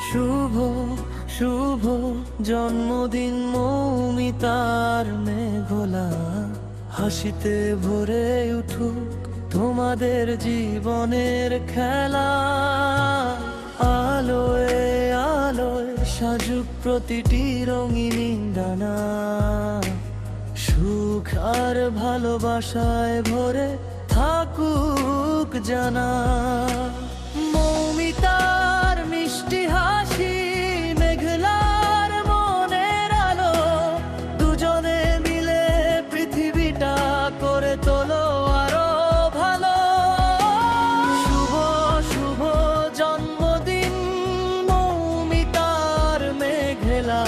শুভ শুভ জন্মদিন মৌমিতার মেঘলা, হাসিতে ভরে উঠুক তোমাদের জীবনের খেলা। আলোয় আলোয় সাজুক প্রতিটি রঙিন ডানা, সুখ আর ভালোবাসায় ভরে থাকুক জানা। মৌমিতার মিষ্টি হাসি, মেঘলার মনের আলো, দুজনে মিলে পৃথিবীটা করে তোলো আরো ভালো। শুভ শুভ জন্মদিন মৌমিতার মেঘলা,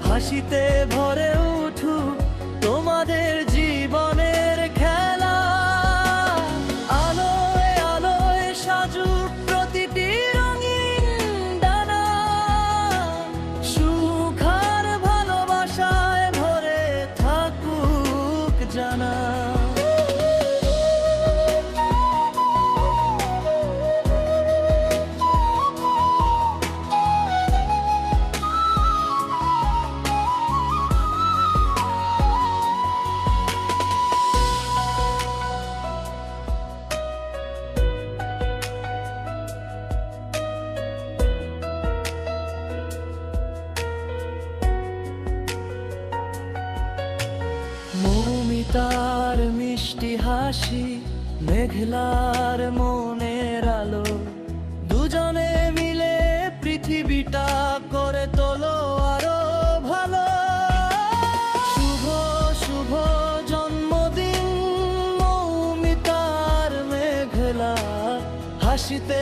হাসিতে ভরে উঠুক তোমাদের জীবনের খেলা। আলোয় আলোয় সাজুক প্রতিটি রঙিন ডানা, সুখ আর ভালোবাসায় ভরে থাকুক জানা। মৌমিতার মিষ্টি হাসি, মেঘলার মনের আলো, দুজনে মিলে পৃথিবীটা করে তোলো আরো ভালো। শুভ শুভ জন্মদিন মৌমিতার মেঘলা, হাসিতে